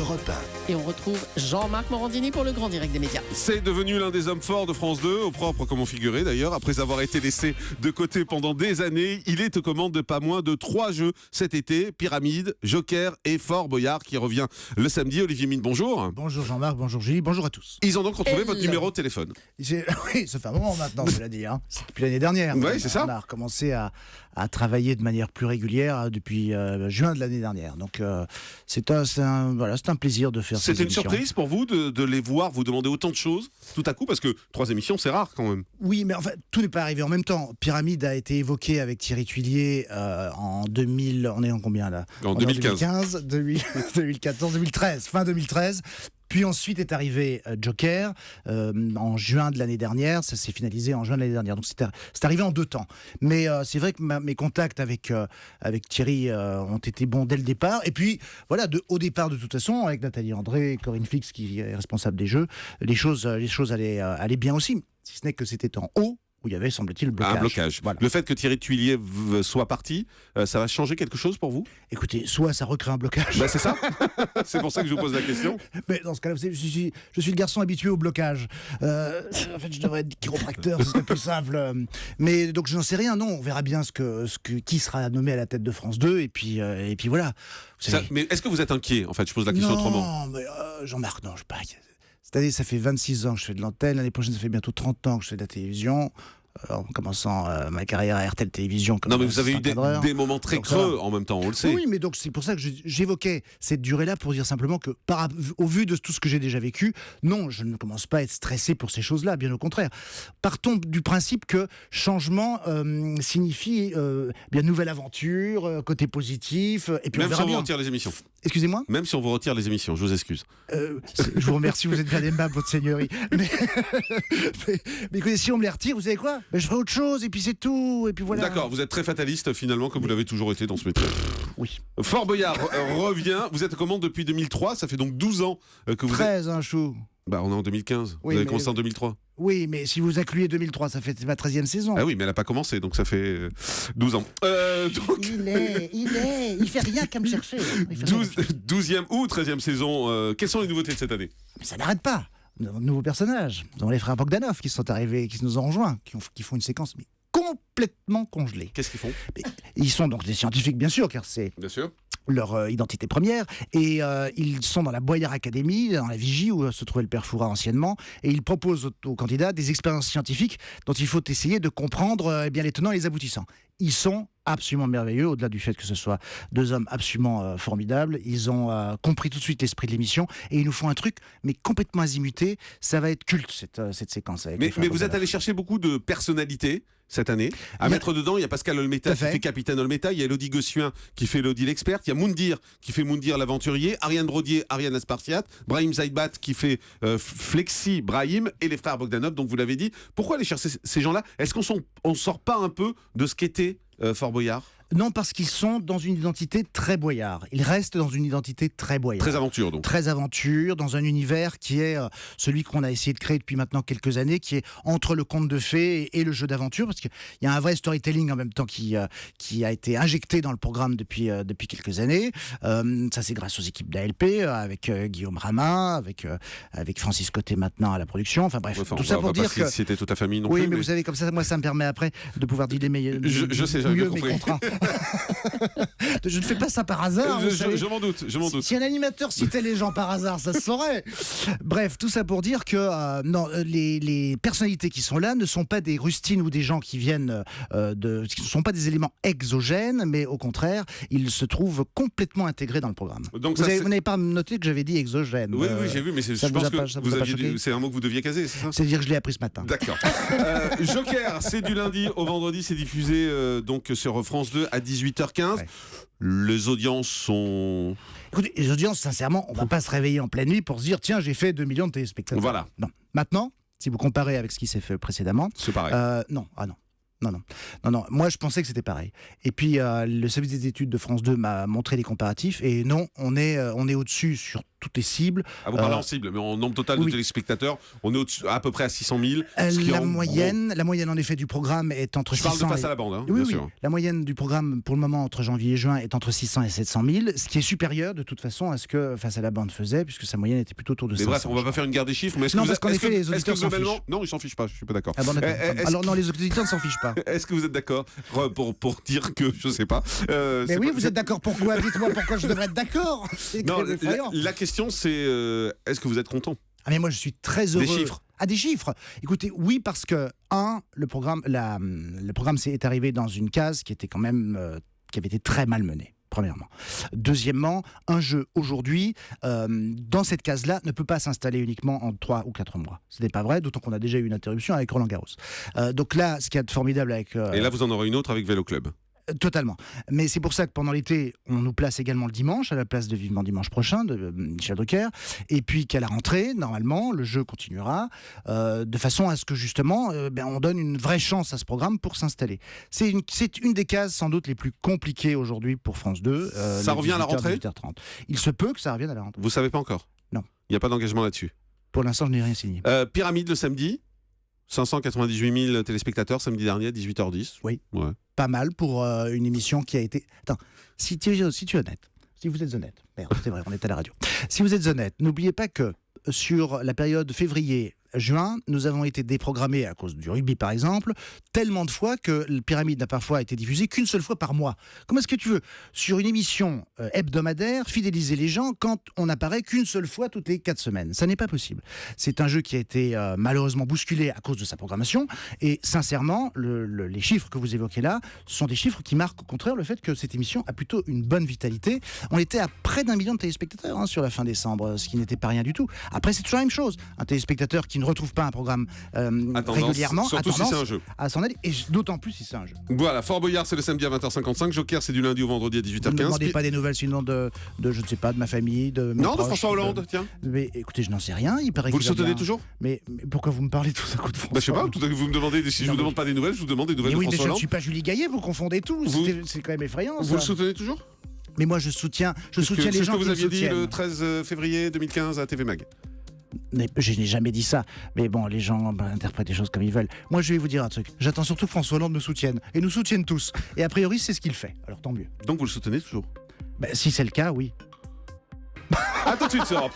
Europe 1. Et on retrouve Jean-Marc Morandini pour le grand direct des médias. C'est devenu l'un des hommes forts de France 2, au propre comme au figuré d'ailleurs. Après avoir été laissé de côté pendant des années, il est aux commandes de pas moins de 3 jeux cet été. Pyramide, Joker et Fort Boyard qui revient le samedi. Olivier Mine, bonjour. Bonjour Jean-Marc, bonjour Julie, bonjour à tous. Ils ont donc retrouvé votre numéro de téléphone. Oui, ça fait un moment maintenant, je l'ai dit. C'est depuis l'année dernière. Oui, c'est ça. On a recommencé à travailler de manière plus régulière depuis juin de l'année dernière. Donc c'est un plaisir de faire ces C'était une émissions. surprise pour vous de les voir vous demander autant de choses tout à coup, parce que 3 émissions c'est rare quand même. Oui, mais enfin, tout n'est pas arrivé en même temps. Pyramide a été évoqué avec Thierry Tuillier en 2000, on est en combien là ? En 2015. 2014, 2013, fin 2013. Puis ensuite est arrivé Joker en juin de l'année dernière. Ça s'est finalisé en juin de l'année dernière. Donc c'est arrivé en 2 temps. Mais c'est vrai que mes contacts avec Thierry ont été bons dès le départ. Et puis voilà, au départ de toute façon, avec Nathalie André et Corinne Fix qui est responsable des jeux, les choses allaient bien aussi. Si ce n'est que c'était en haut où il y avait, semble-t-il, Un blocage. Voilà. Le fait que Thierry Tuillier soit parti, ça va changer quelque chose pour vous ? Écoutez, soit ça recrée un blocage. C'est ça. C'est pour ça que je vous pose la question. Mais dans ce cas-là, je suis le garçon habitué au blocage. En fait, je devrais être chiropracteur, ce serait plus simple. Mais donc, je n'en sais rien. Non, on verra bien qui sera nommé à la tête de France 2. Et puis voilà. Mais est-ce que vous êtes inquiet ? En fait, je pose la question autrement. Non, mais Jean-Marc, non, je ne suis pas inquiet. Cette année, ça fait 26 ans que je fais de l'antenne. L'année prochaine, ça fait bientôt 30 ans que je fais de la télévision. En commençant ma carrière à RTL Télévision. Non, mais vous avez eu des moments très creux en même temps, on le sait. Oui, mais donc c'est pour ça que j'évoquais cette durée-là pour dire simplement que, au vu de tout ce que j'ai déjà vécu, non, je ne commence pas à être stressé pour ces choses-là, bien au contraire. Partons du principe que changement signifie bien nouvelle aventure, côté positif, et puis même on verra si on bien. vous retire les émissions. Excusez-moi ? Même si on vous retire les émissions, je vous excuse. Je vous remercie, vous êtes bien aimable, votre seigneurie. Mais écoutez, si on me les retire, vous savez quoi ? Je ferai autre chose, et puis c'est tout, et puis voilà. D'accord, vous êtes très fataliste finalement, comme vous l'avez toujours été dans ce métier. Oui. Fort Boyard revient, vous êtes aux commandes depuis 2003, ça fait donc 12 ans que vous 13, un chou. Bah on est en 2015, Oui, vous avez mais- commencé en 2003. Oui, mais si vous incluez 2003, ça fait ma 13e saison. Ah oui, mais elle n'a pas commencé, donc ça fait 12 ans. Donc... Il fait rien qu'à me chercher. 12e ou 13e saison, quelles sont les nouveautés de cette année ? Mais ça n'arrête pas. Nous avons de nouveaux personnages. Nous avons les frères Bogdanov qui sont arrivés, qui nous ont rejoints, qui font une séquence mais complètement congelée. Qu'est-ce qu'ils font ? Mais ils sont donc des scientifiques, bien sûr, car c'est Bien sûr. leur identité première, et ils sont dans la Boyard Academy, dans la Vigie où se trouvait le père Fouras anciennement, et ils proposent aux candidats des expériences scientifiques dont il faut essayer de comprendre bien les tenants et les aboutissants. Ils sont absolument merveilleux, au-delà du fait que ce soit 2 hommes absolument formidables. Ils ont compris tout de suite l'esprit de l'émission, et ils nous font un truc, mais complètement azimuté. Ça va être culte, cette séquence. Avec les frères Mais vous êtes Bogdanov. allé chercher beaucoup de personnalités cette année. À mettre dedans, il y a Pascal Olmeta qui fait Capitaine Olmeta, il y a Elodie Gossuin qui fait Elodie l'experte, il y a Moundir qui fait Moundir l'aventurier, Ariane Brodier, Ariane Aspartiate, Brahim Zaïbat qui fait Flexi Brahim, et les frères Bogdanov, donc vous l'avez dit. Pourquoi aller chercher ces gens-là ? Est-ce qu'on sort pas un peu de ce qu'était Fort Boyard ? Non, parce qu'ils sont dans une identité très boyard. Ils restent dans une identité très boyard. Très aventure donc. Très aventure, dans un univers qui est celui qu'on a essayé de créer depuis maintenant quelques années, qui est entre le conte de fées et le jeu d'aventure, parce qu'il y a un vrai storytelling en même temps qui a été injecté dans le programme depuis quelques années. Ça, c'est grâce aux équipes d'ALP, avec Guillaume Ramin, avec Francis Côté maintenant à la production. Enfin bref, Enfin, tout ça pour dire que... c'était toute la famille non Oui, plus. mais vous savez, comme ça, moi, ça me permet après de pouvoir dealer Je sais, j'avais mieux bien mes compris. contrats. Je ne fais pas ça par hasard. vous savez. Je m'en doute. Si un animateur citait les gens par hasard, ça se saurait. Bref, tout ça pour dire que non, les personnalités qui sont là ne sont pas des rustines ou des gens qui viennent qui ne sont pas des éléments exogènes, mais au contraire, ils se trouvent complètement intégrés dans le programme. Donc vous n'avez pas noté que j'avais dit exogène. Oui, j'ai vu, mais je pense que c'est un mot que vous deviez caser, c'est ça ? C'est-à-dire que je l'ai appris ce matin. D'accord. Joker, c'est du lundi au vendredi, c'est diffusé donc sur France 2 à 18h15. Ouais. Les audiences sont... Écoutez, les audiences, sincèrement, on ne va pas se réveiller en pleine nuit pour se dire tiens, j'ai fait 2 millions de téléspectateurs. Voilà. Non. Maintenant, si vous comparez avec ce qui s'est fait précédemment... C'est pareil. Non. Non. Moi, je pensais que c'était pareil. Et puis, le service des études de France 2 m'a montré les comparatifs. Et non, on est au-dessus sur toutes les cibles. Ah, vous parlez en cible, mais en nombre total de téléspectateurs, on est à peu près à 600 000. La moyenne en effet du programme est entre 600 Je parle de face à la bande, hein, oui, bien sûr. La moyenne du programme pour le moment entre janvier et juin est entre 600 et 700 000, ce qui est supérieur de toute façon à ce que face à la bande faisait, puisque sa moyenne était plutôt autour de 500. Mais bref, on va pas faire une guerre des chiffres, mais est-ce que non, vous parce qu'en effet, les est-ce que auditeurs s'en globalement, fichent. non, ils s'en fichent pas, je suis pas d'accord. Ah bon, d'accord. Alors non, les auditeurs ne s'en fichent pas. Est-ce que vous êtes d'accord pour dire que je sais pas mais oui, vous êtes d'accord pourquoi? Dites-moi pourquoi je devrais être d'accord. Non, la question c'est est-ce que vous êtes content? Ah mais moi je suis très heureux. Des chiffres. Ah, des chiffres. Écoutez, oui, parce que le programme est arrivé dans une case qui était quand même qui avait été très mal menée. Premièrement. Deuxièmement, un jeu aujourd'hui, dans cette case-là, ne peut pas s'installer uniquement en 3 ou 4 mois. Ce n'est pas vrai, d'autant qu'on a déjà eu une interruption avec Roland Garros. Donc là, ce qu'il y a de formidable avec... Et là, vous en aurez une autre avec Vélo Club. Totalement. Mais c'est pour ça que pendant l'été, on nous place également le dimanche, à la place de Vivement Dimanche prochain, de Michel Drucker. Et puis qu'à la rentrée, normalement, le jeu continuera, de façon à ce que justement, on donne une vraie chance à ce programme pour s'installer. C'est une des cases sans doute les plus compliquées aujourd'hui pour France 2. Ça revient à la rentrée ? 18h30. Il se peut que ça revienne à la rentrée. Vous savez pas encore ? Non. Il n'y a pas d'engagement là-dessus ? Pour l'instant, je n'ai rien signé. Pyramide le samedi, 598 000 téléspectateurs samedi dernier, 18h10. Oui. Ouais. Pas mal pour une émission qui a été... Attends, si tu es honnête, si vous êtes honnête, merde, c'est vrai, on est à la radio. Si vous êtes honnête, n'oubliez pas que sur la période février-juin, nous avons été déprogrammés à cause du rugby par exemple, tellement de fois que le Pyramide n'a parfois été diffusé qu'une seule fois par mois. Comment est-ce que tu veux, sur une émission hebdomadaire, fidéliser les gens quand on n'apparaît qu'une seule fois toutes les 4 semaines? Ça n'est pas possible. C'est un jeu qui a été malheureusement bousculé à cause de sa programmation et sincèrement, les chiffres que vous évoquez là sont des chiffres qui marquent au contraire le fait que cette émission a plutôt une bonne vitalité. On était à près d'1 million de téléspectateurs sur la fin décembre, ce qui n'était pas rien du tout. Après, c'est toujours la même chose. Un téléspectateur qui ne retrouve pas un programme régulièrement surtout si c'est un jeu. À s'en aller, et d'autant plus si c'est un jeu. Voilà, Fort Boyard, c'est le samedi à 20h55. Joker, c'est du lundi au vendredi à 18h15. Ne me demandez pas des nouvelles sinon de je ne sais pas, de ma famille, de mes proches, de François Hollande, tiens. Mais écoutez, je n'en sais rien. Il paraît vous le soutenez toujours? mais pourquoi vous me parlez tout à coup de François? Je sais pas, tout à coup vous me demandez, si je vous demande pas des nouvelles, je vous demande des nouvelles de oui, François mais je ne Hollande. suis pas Julie Gaillet, vous confondez tout. C'est quand même effrayant. Vous le soutenez toujours? Mais moi je soutiens les gens qui me soutiennent. C'est ce que vous aviez dit le 13 février 2015 à TV Mag. Je n'ai jamais dit ça, mais bon, les gens interprètent les choses comme ils veulent. Moi, je vais vous dire un truc. J'attends surtout que François Hollande me soutienne, et nous soutienne tous. Et a priori, c'est ce qu'il fait. Alors tant mieux. Donc vous le soutenez toujours? Si c'est le cas, oui. À tout de suite, c'est Europe.